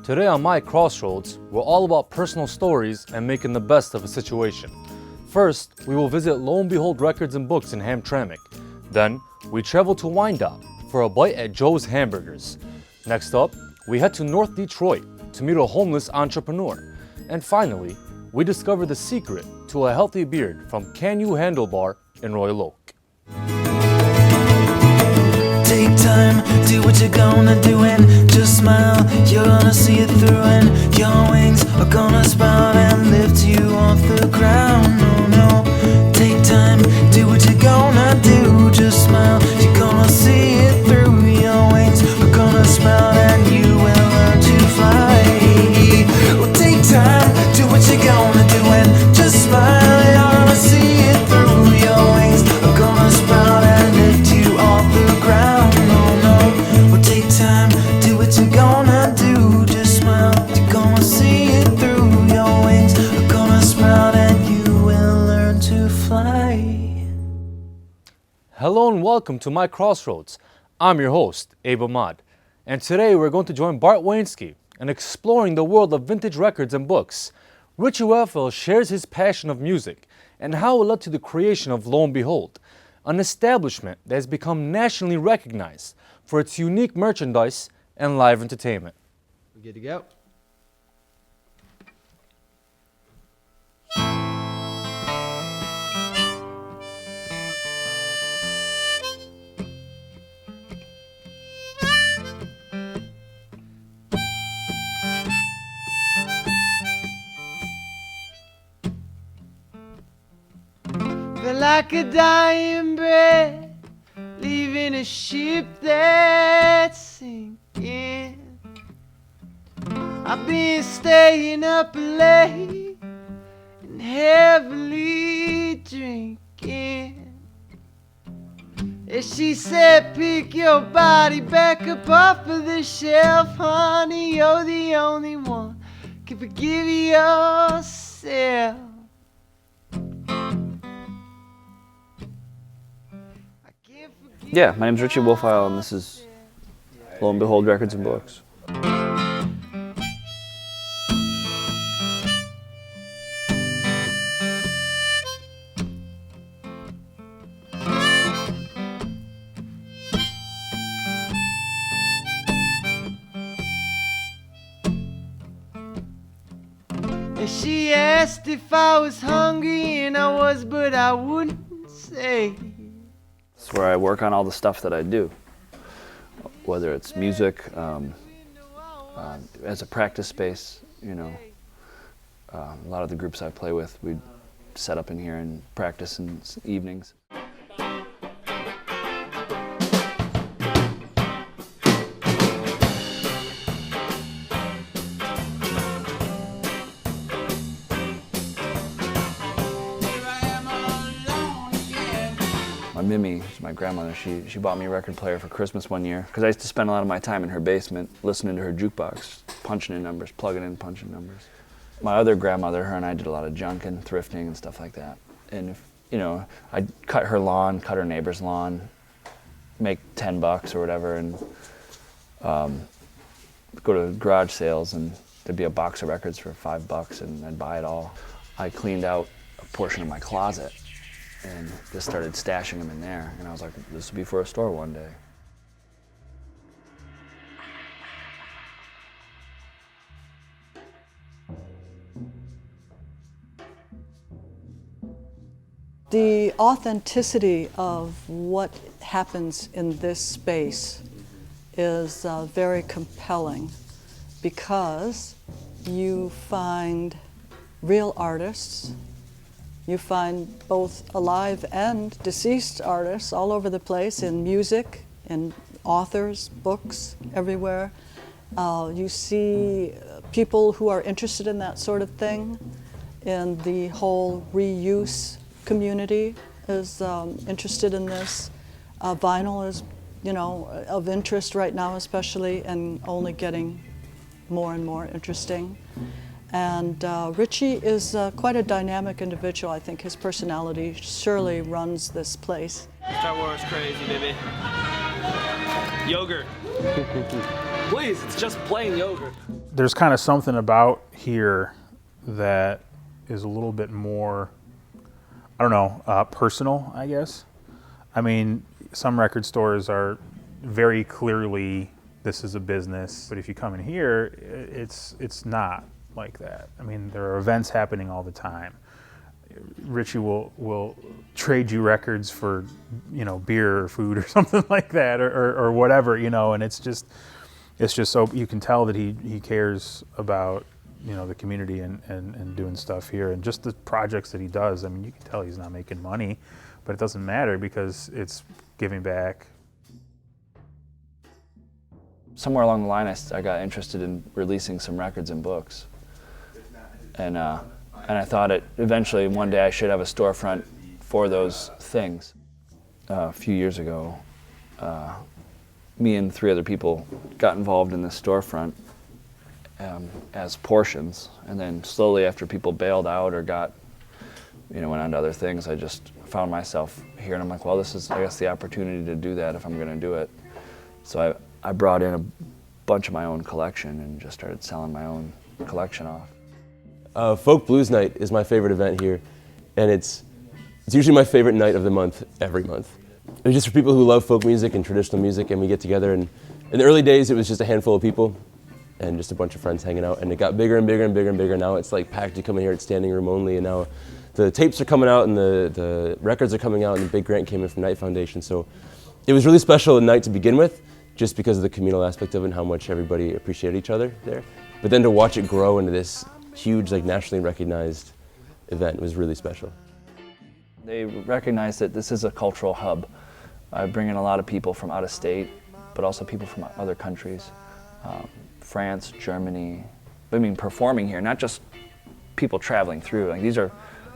Today on MiCrossroads, we're all about personal stories and making the best of a situation. First, we will visit Lo and Behold Records and Books in Hamtramck. Then, we travel to Wyandotte for a bite at Joe's Hamburgers. Next up, we head to North Detroit to meet a homeless entrepreneur. And finally, we discover the secret to a healthy beard from Can You Handle Bar in Royal Oak. Take time, do what you're gonna do and just smile. You're gonna see it through and your wings are gonna sprout and lift you off the ground. No, no, take time, do what you're gonna do, just smile. You're gonna see it through, your wings are gonna sprout and you will learn to fly. Well, take time, do what you're gonna do and just smile. You're gonna see it through, your wings are gonna sprout and lift you off the ground. Do what you're gonna do, just smile. You're gonna see it through, your wings are gonna sprout and you will learn to fly. Hello and welcome to MiCrossroads. I'm your host, Abe Ahmad. And today we're going to join Bart Wainsky in exploring the world of vintage records and books. Richie Weffel shares his passion of music and how it led to the creation of Lo and Behold, an establishment that has become nationally recognized for its unique merchandise and live entertainment. We're good to go. Feel like a dying breath, leaving a ship that's sinking. I've been staying up late and heavily drinking. And she said, pick your body back up off of the shelf, honey. You're the only one can forgive yourself. Yeah, my name's Richie Weffel, and this is Lo and Behold Records and Books. And she asked if I was hungry, and I was, but I wouldn't say. It's where I work on all the stuff that I do, whether it's music, as a practice space, you know. A lot of the groups I play with, we set up in here and practice in evenings. Mimi, my grandmother, she bought me a record player for Christmas one year because I used to spend a lot of my time in her basement listening to her jukebox, punching in numbers, plugging in, punching numbers. My other grandmother, her and I did a lot of junking, thrifting and stuff like that. And if, you know, I'd cut her lawn, cut her neighbor's lawn, make $10 or whatever, and go to garage sales, and there'd be a box of records for $5 and I'd buy it all. I cleaned out a portion of my closet and just started stashing them in there. And I was like, this will be for a store one day. The authenticity of what happens in this space is very compelling because you find real artists. You find both alive and deceased artists all over the place in music, in authors, books, everywhere. You see people who are interested in that sort of thing, and the whole reuse community is interested in this. Vinyl is, you know, of interest right now especially, and only getting more and more interesting. And Richie is quite a dynamic individual. I think his personality surely runs this place. Star Wars crazy, baby. Yogurt. Please, it's just plain yogurt. there's kind of something about here that is a little bit more, I don't know, personal, I guess. I mean, some record stores are very clearly, this is a business, but if you come in here, it's not like that. I mean, there are events happening all the time. Richie will trade you records for, you know, beer or food or something like that, or whatever, you know, and it's just so, you can tell that he cares about, you know, the community and doing stuff here, and just the projects that he does. I mean, you can tell he's not making money, but it doesn't matter because it's giving back. Somewhere along the line, I got interested in releasing some records and books, and I thought eventually one day I should have a storefront for those things. A few years ago, me and 3 other people got involved in this storefront as portions, and then slowly after people bailed out or went on to other things, I just found myself here, and I'm like, well, this is, I guess, the opportunity to do that if I'm going to do it. So I brought in a bunch of my own collection and just started selling my own collection off. Folk Blues Night is my favorite event here, and it's usually my favorite night of the month, every month. It's just for people who love folk music and traditional music, and we get together, and in the early days it was just a handful of people and just a bunch of friends hanging out, and it got bigger and bigger and bigger and bigger. Now it's like packed. You come in here, it's standing room only, and now the tapes are coming out and the records are coming out, and the big grant came in from Knight Foundation. So it was really special at night to begin with, just because of the communal aspect of it and how much everybody appreciated each other there. But then to watch it grow into this huge, like, nationally recognized event was really special. They recognize that this is a cultural hub. I bring in a lot of people from out of state, but also people from other countries, France, Germany. I mean, performing here, not just people traveling through. Like, these are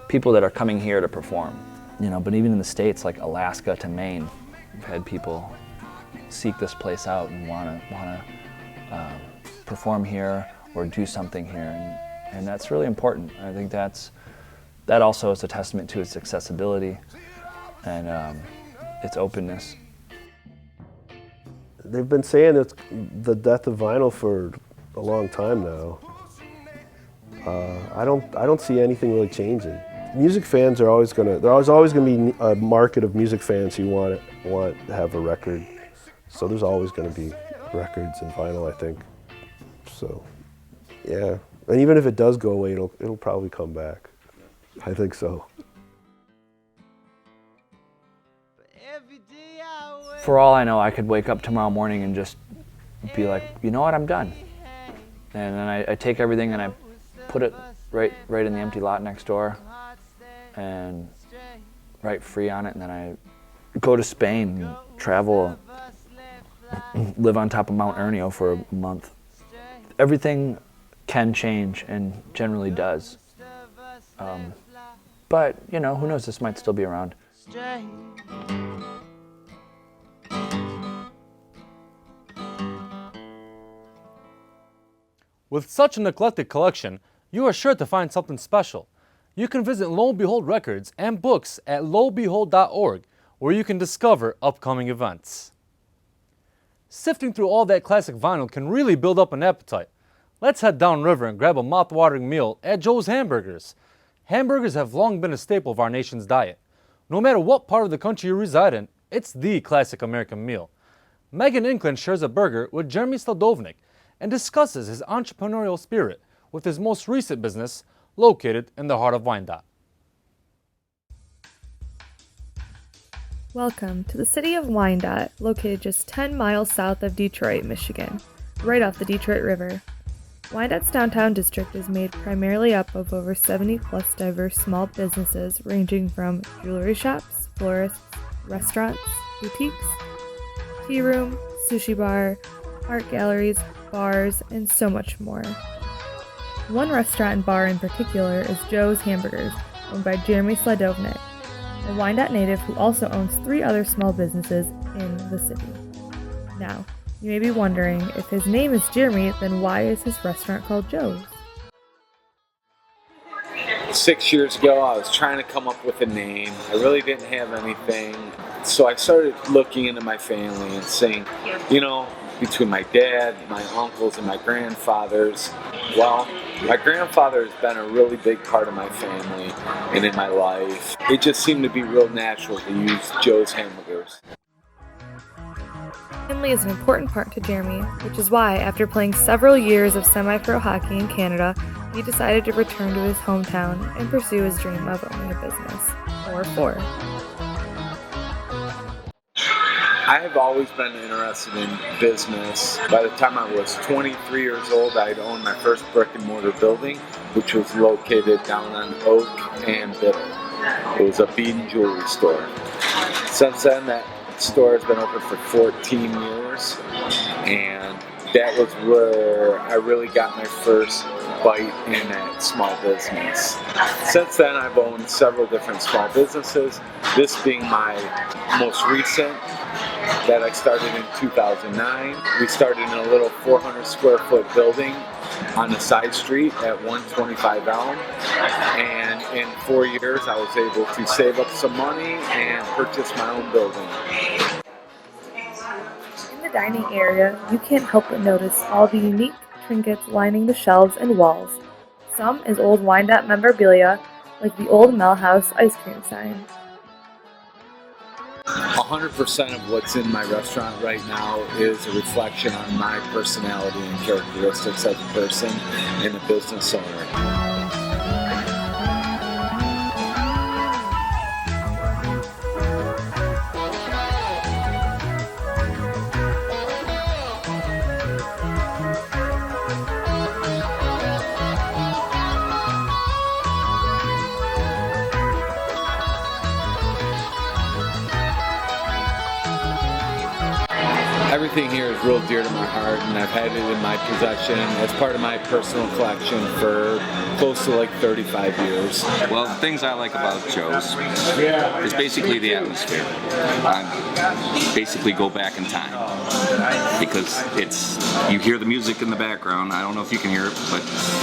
people that are coming here to perform. You know, but even in the States, like Alaska to Maine, we've had people seek this place out and want to perform here or do something here, and that's really important. I think that also is a testament to its accessibility and its openness. They've been saying it's the death of vinyl for a long time now. I don't see anything really changing. Music fans are always gonna. There's always gonna be a market of music fans who want to have a record. So there's always going to be records and vinyl, I think. So, yeah. And even if it does go away, it'll probably come back. I think so. For all I know, I could wake up tomorrow morning and just be like, you know what, I'm done. And then I take everything and I put it right in the empty lot next door and write free on it, and then I go to Spain and travel, live on top of Mount Ernio for a month. Everything can change and generally does. But, you know, who knows, this might still be around. With such an eclectic collection, you are sure to find something special. You can visit Lo and Behold Records and books at lobehold.org, where you can discover upcoming events. Sifting through all that classic vinyl can really build up an appetite. Let's head downriver and grab a mouth-watering meal at Joe's Hamburgers. Hamburgers have long been a staple of our nation's diet. No matter what part of the country you reside in, it's the classic American meal. Megan Inkland shares a burger with Jeremy Sladovnik and discusses his entrepreneurial spirit with his most recent business located in the heart of Wyandotte. Welcome to the city of Wyandotte, located just 10 miles south of Detroit, Michigan, right off the Detroit River. Wyandotte's downtown district is made primarily up of over 70-plus diverse small businesses ranging from jewelry shops, florists, restaurants, boutiques, tea room, sushi bar, art galleries, bars, and so much more. One restaurant and bar in particular is Joe's Hamburgers, owned by Jeremy Sladovnik, a Wyandotte native who also owns 3 other small businesses in the city. Now, you may be wondering, if his name is Jeremy, then why is his restaurant called Joe's? 6 years ago, I was trying to come up with a name. I really didn't have anything. So I started looking into my family and saying, you know, between my dad, my uncles, and my grandfathers. Well, my grandfather has been a really big part of my family and in my life. It just seemed to be real natural to use Joe's hamburgers. Family is an important part to Jeremy, which is why, after playing several years of semi-pro hockey in Canada, he decided to return to his hometown and pursue his dream of owning a business, or four. I have always been interested in business. By the time I was 23 years old, I had owned my first brick and mortar building, which was located down on Oak and Bitter. It was a bead and jewelry store. Since then, that store has been open for 14 years, and that was where I really got my first bite in that small business. Since then, I've owned several different small businesses, this being my most recent that I started in 2009. We started in a little 400 square foot building on a side street at 125 Elm, and in 4 years I was able to save up some money and purchase my own building. In the dining area, you can't help but notice all the unique trinkets lining the shelves and walls. Some is old Wyandotte memorabilia, like the old Mel House ice cream sign. 100% of what's in my restaurant right now is a reflection on my personality and characteristics as a person and a business owner. Everything here is real dear to my heart, and I've had it in my possession as part of my personal collection for close to like 35 years. Well, the things I like about Joe's is basically the atmosphere. I basically go back in time because you hear the music in the background. I don't know if you can hear it, but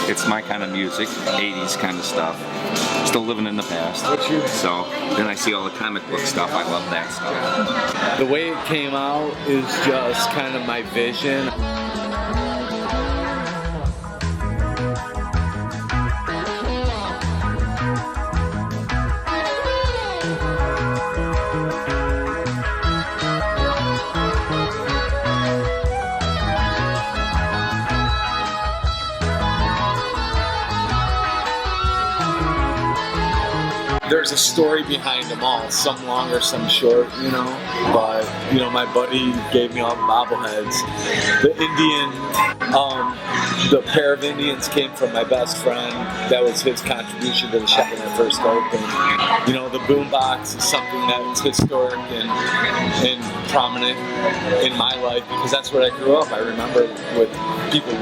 it's my kind of music, 80s kind of stuff. Still living in the past. So then I see all the comic book stuff. I love that stuff. The way it came out is just kind of my vision. There's a story behind them all, some longer, some short, but, my buddy gave me all the bobbleheads. The pair of Indians came from my best friend. That was his contribution to the shop when I first opened. The boombox is something that's historic and prominent in my life because that's where I grew up. I remember with people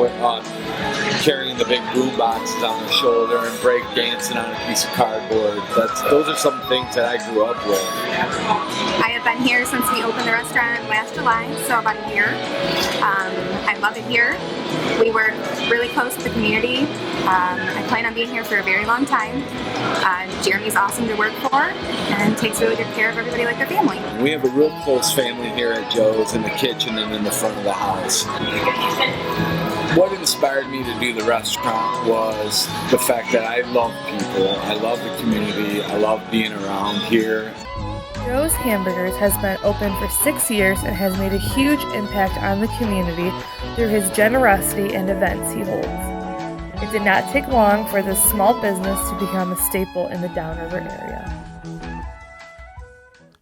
carrying the big boom boxes on their shoulder and break dancing on a piece of cardboard. Those are some things that I grew up with. I have been here since we opened the restaurant last July, so about a year. I love it here. We work really close to the community. I plan on being here for a very long time. Jeremy's awesome to work for and takes really good care of everybody like their family. We have a real close family here at Joe's in the kitchen and in the front of the house. What inspired me to do the restaurant was the fact that I love people, I love the community, I love being around here. Joe's Hamburgers has been open for 6 years and has made a huge impact on the community through his generosity and events he holds. It did not take long for this small business to become a staple in the Downriver area.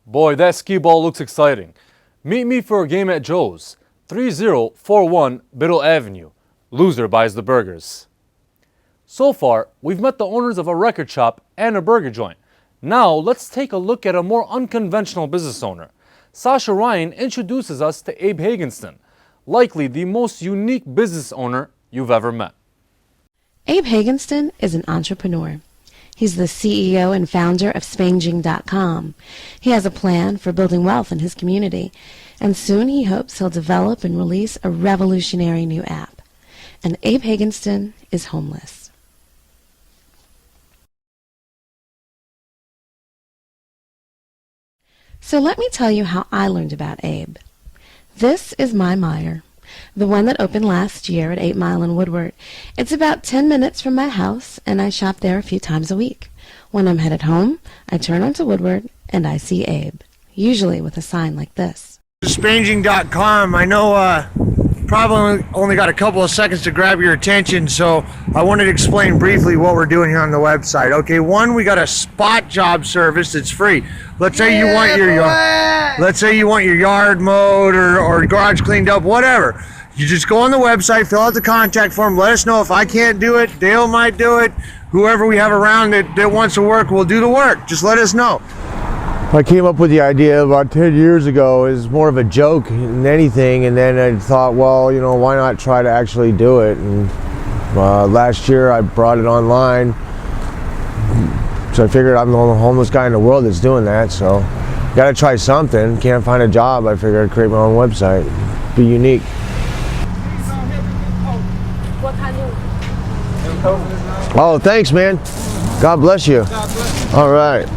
Boy, that skee ball looks exciting. Meet me for a game at Joe's, 3041 Biddle Avenue. Loser buys the burgers. So far, we've met the owners of a record shop and a burger joint. Now, let's take a look at a more unconventional business owner. Sasha Ryan introduces us to Abe Hagenston, likely the most unique business owner you've ever met. Abe Hagenston is an entrepreneur. He's the CEO and founder of Spanging.com. He has a plan for building wealth in his community, and soon he hopes he'll develop and release a revolutionary new app. And Abe Hagenston is homeless. So let me tell you how I learned about Abe. This is my Meyer. The one that opened last year at 8 Mile in Woodward. It's about 10 minutes from my house, and I shop there a few times a week. When I'm headed home, I turn onto Woodward, and I see Abe, usually with a sign like this. Spanging.com. I know probably only got a couple of seconds to grab your attention, so I wanted to explain briefly what we're doing here on the website. Okay, one, we got a spot job service that's free. Let's say you want your yard mowed or garage cleaned up, whatever. You just go on the website, fill out the contact form, let us know. If I can't do it, Dale might do it. Whoever we have around that wants to work will do the work. Just let us know. I came up with the idea about 10 years ago as more of a joke than anything, and then I thought, well, you know, why not try to actually do it? And last year I brought it online, so I figured I'm the only homeless guy in the world that's doing that, so gotta try something. Can't find a job, I figured I'd create my own website, be unique. What kind of... Oh, thanks, man. God bless you. God bless you. All right.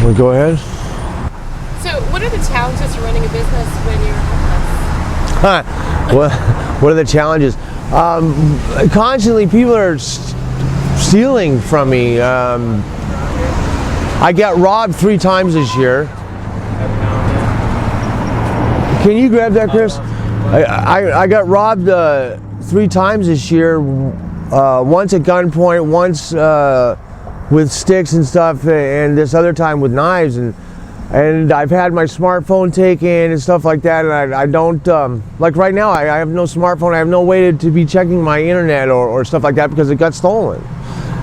We go ahead. So, what are the challenges to running a business when you're homeless? What are the challenges? Constantly, people are stealing from me. I got robbed 3 times this year. Can you grab that, Chris? I got robbed 3 times this year. Once at gunpoint, once with sticks and stuff, and this other time with knives, and I've had my smartphone taken and stuff like that, and I don't like right now I have no smartphone. I have no way to be checking my internet or stuff like that because it got stolen.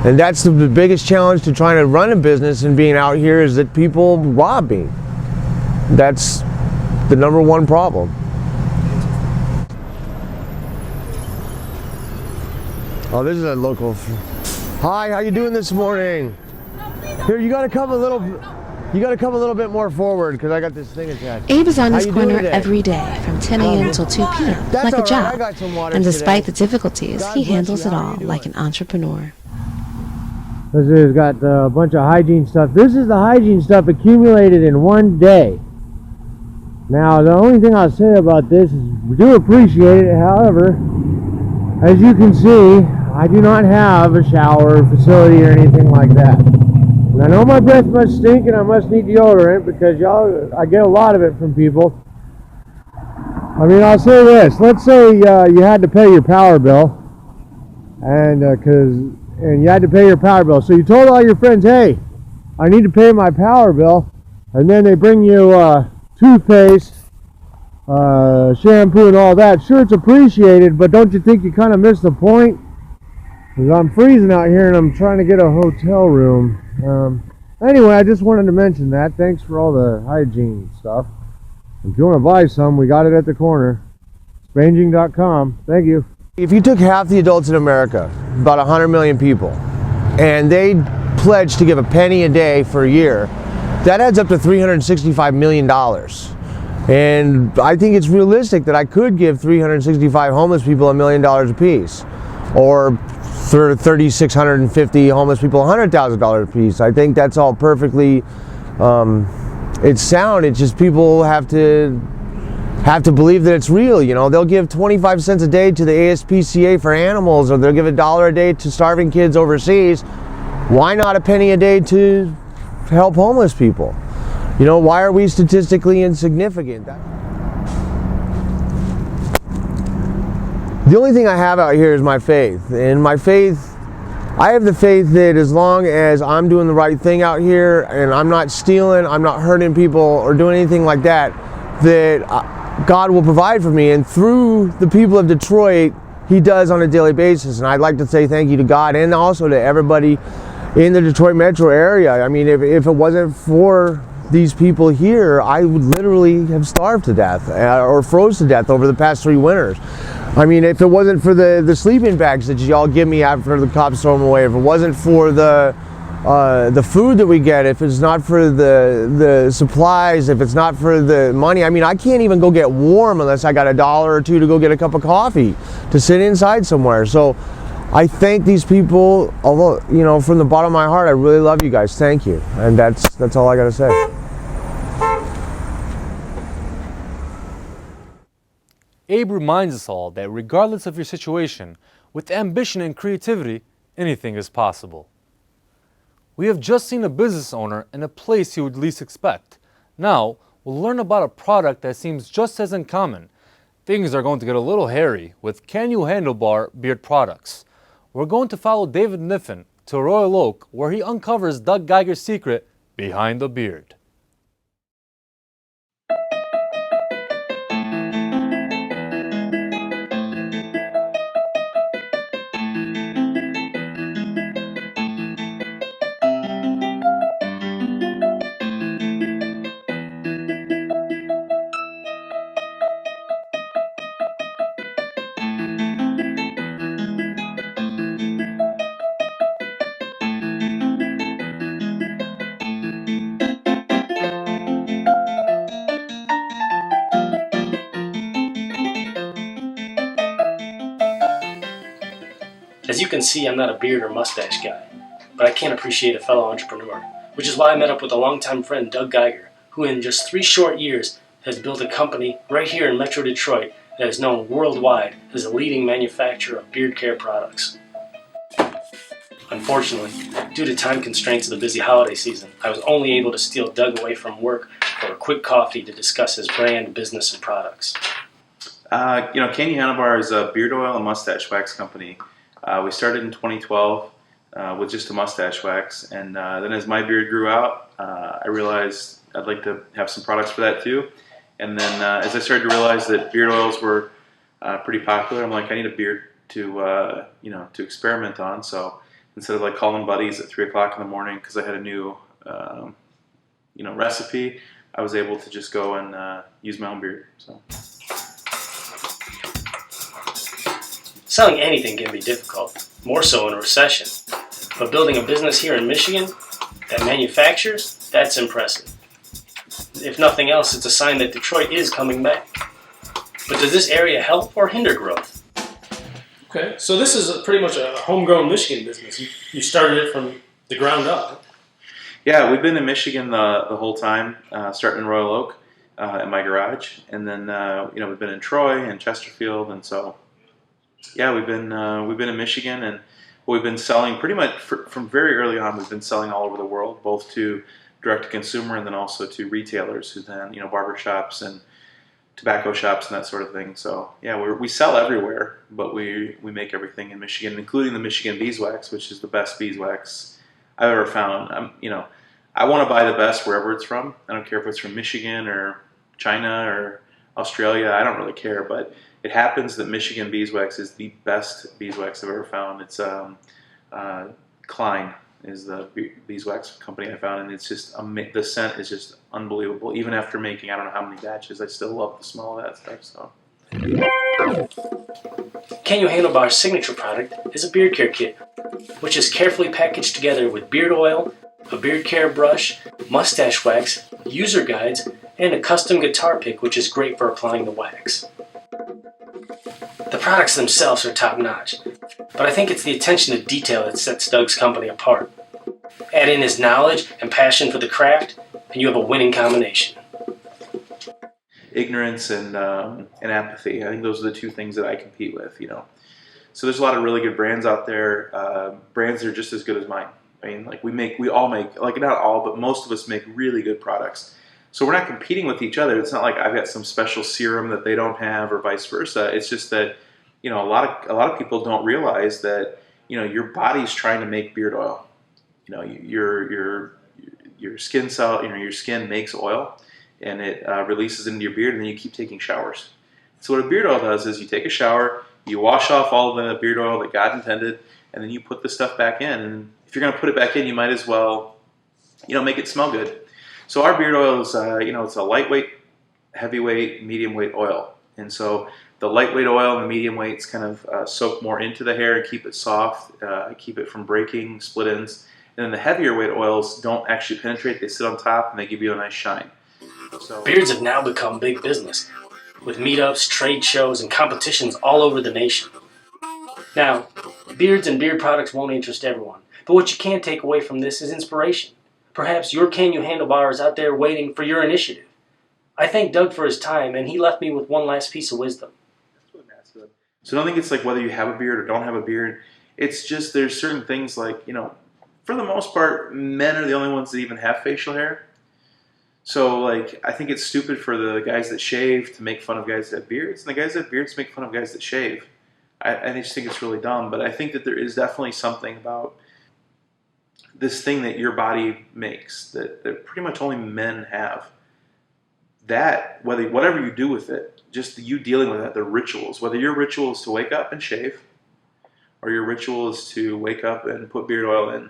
And that's the biggest challenge to trying to run a business and being out here, is that people rob me. That's the #1 problem. Oh, this is a local. Hi, how you doing this morning? Here, you gotta come a little bit more forward because I got this thing attached. Abe is on his corner every day from 10 a.m. till 2 p.m. like a job. And despite the difficulties, he handles it all like an entrepreneur. This has got a bunch of hygiene stuff. This is the hygiene stuff accumulated in one day. Now, the only thing I'll say about this is we do appreciate it. However, as you can see, I do not have a shower facility or anything like that. And I know my breath must stink and I must need deodorant because I get a lot of it from people. I mean, I'll say this. Let's say you had to pay your power bill, and you had to pay your power bill. So you told all your friends, hey, I need to pay my power bill. And then they bring you toothpaste, shampoo and all that. Sure, it's appreciated, but don't you think you kind of missed the point? Because I'm freezing out here and I'm trying to get a hotel room. Anyway, I just wanted to mention that. Thanks for all the hygiene stuff. If you want to buy some, we got it at the corner. Spanging.com. Thank you. If you took half the adults in America, about 100 million people, and they pledged to give a penny a day for a year, that adds up to $365 million. And I think it's realistic that I could give 365 homeless people $1 million apiece, or 3,650 homeless people $100,000 apiece. I think that's all perfectly. It's sound. It's just people have to believe that it's real. You know, they'll give 25 cents a day to the ASPCA for animals, or they'll give $1 a day to starving kids overseas. Why not a penny a day to help homeless people? You know, why are we statistically insignificant? The only thing I have out here is my faith. And my faith, I have the faith that as long as I'm doing the right thing out here and I'm not stealing, I'm not hurting people or doing anything like that, that God will provide for me. And through the people of Detroit, He does on a daily basis. And I'd like to say thank you to God and also to everybody in the Detroit metro area. I mean, if it wasn't for these people here, I would literally have starved to death or froze to death over the past 3 winters. I mean, if it wasn't for the sleeping bags that y'all give me after the cops throw them away, if it wasn't for the food that we get, if it's not for the supplies, if it's not for the money, I mean, I can't even go get warm unless I got $1 or $2 to go get a cup of coffee to sit inside somewhere. So I thank these people, although, from the bottom of my heart, I really love you guys. Thank you. And that's all I got to say. Abe reminds us all that regardless of your situation, with ambition and creativity, anything is possible. We have just seen a business owner in a place you would least expect. Now, we'll learn about a product that seems just as uncommon. Things are going to get a little hairy with Can You Handlebar beard products. We're going to follow David Niffen to Royal Oak, where he uncovers Doug Geiger's secret behind the beard. As you can see, I'm not a beard or mustache guy, but I can appreciate a fellow entrepreneur, which is why I met up with a longtime friend, Doug Geiger, who in just 3 short years has built a company right here in Metro Detroit that is known worldwide as a leading manufacturer of beard care products. Unfortunately, due to time constraints of the busy holiday season, I was only able to steal Doug away from work for a quick coffee to discuss his brand, business, and products. Can You Handlebar is a beard oil and mustache wax company. We started in 2012 with just a mustache wax, and then as my beard grew out, I realized I'd like to have some products for that too. And then as I started to realize that beard oils were pretty popular, I'm like, I need a beard to to experiment on. So instead of like calling buddies at 3 o'clock in the morning because I had a new recipe, I was able to just go and use my own beard. So. Selling anything can be difficult, more so in a recession. But building a business here in Michigan that manufactures, that's impressive. If nothing else, it's a sign that Detroit is coming back. But does this area help or hinder growth? Okay, so this is pretty much a homegrown Michigan business. You started it from the ground up. Yeah, we've been in Michigan the whole time, starting in Royal Oak in my garage, and then we've been in Troy and Chesterfield, and so yeah, we've been in Michigan, and we've been selling pretty much from very early on. We've been selling all over the world, both to direct to consumer and then also to retailers, who then barber shops and tobacco shops and that sort of thing. So yeah, we sell everywhere, but we make everything in Michigan, including the Michigan beeswax, which is the best beeswax I've ever found. I want to buy the best wherever it's from. I don't care if it's from Michigan or China or Australia. I don't really care, but it happens that Michigan beeswax is the best beeswax I've ever found. It's Klein is the beeswax company I found, and it's just the scent is just unbelievable. Even after making I don't know how many batches, I still love the smell of that stuff. So. Can You Handlebar's signature product is a beard care kit, which is carefully packaged together with beard oil, a beard care brush, mustache wax, user guides, and a custom guitar pick, which is great for applying the wax. The products themselves are top-notch, but I think it's the attention to detail that sets Doug's company apart. Add in his knowledge and passion for the craft, and you have a winning combination. Ignorance and apathy. I think those are the two things that I compete with. So there's a lot of really good brands out there. Brands that are just as good as mine. I mean, like we all make, like not all, but most of us make really good products. So we're not competing with each other. It's not like I've got some special serum that they don't have, or vice versa. It's just that a lot of people don't realize that your body's trying to make beard oil. Your skin cell, your skin makes oil, and it releases into your beard, and then you keep taking showers. So what a beard oil does is you take a shower, you wash off all of the beard oil that God intended, and then you put the stuff back in. And if you're going to put it back in, you might as well, make it smell good. So our beard oil is, it's a lightweight, heavyweight, medium weight oil. And so the lightweight oil and the medium weights kind of soak more into the hair and keep it soft, keep it from breaking, split ends. And then the heavier weight oils don't actually penetrate, they sit on top and they give you a nice shine. So, beards have now become big business, with meetups, trade shows, and competitions all over the nation. Now, Beards and beard products won't interest everyone, but what you can take away from this is inspiration. Perhaps your Can You Handlebar is out there waiting for your initiative. I thank Doug for his time, and he left me with one last piece of wisdom. So I don't think it's like whether you have a beard or don't have a beard. It's just there's certain things like, for the most part, men are the only ones that even have facial hair. So, like, I think it's stupid for the guys that shave to make fun of guys that have beards, and the guys that have beards make fun of guys that shave. I just think it's really dumb, but I think that there is definitely something about this thing that your body makes that pretty much only men have. That, whatever you do with it, just you dealing with that, the rituals, whether your ritual is to wake up and shave, or your ritual is to wake up and put beard oil in,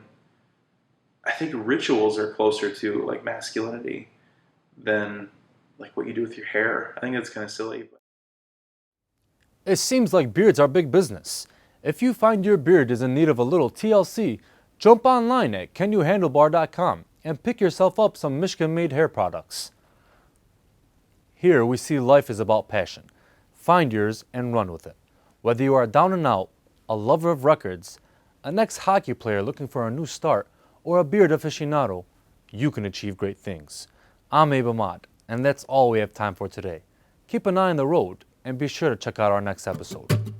I think rituals are closer to like masculinity than like what you do with your hair. I think that's kind of silly. It seems like beards are big business. If you find your beard is in need of a little TLC, jump online at canyouhandlebar.com and pick yourself up some Michigan-made hair products. Here we see life is about passion. Find yours and run with it. Whether you are down and out, a lover of records, an ex-hockey player looking for a new start, or a beard aficionado, you can achieve great things. I'm Abe Ahmad, and that's all we have time for today. Keep an eye on the road, and be sure to check out our next episode.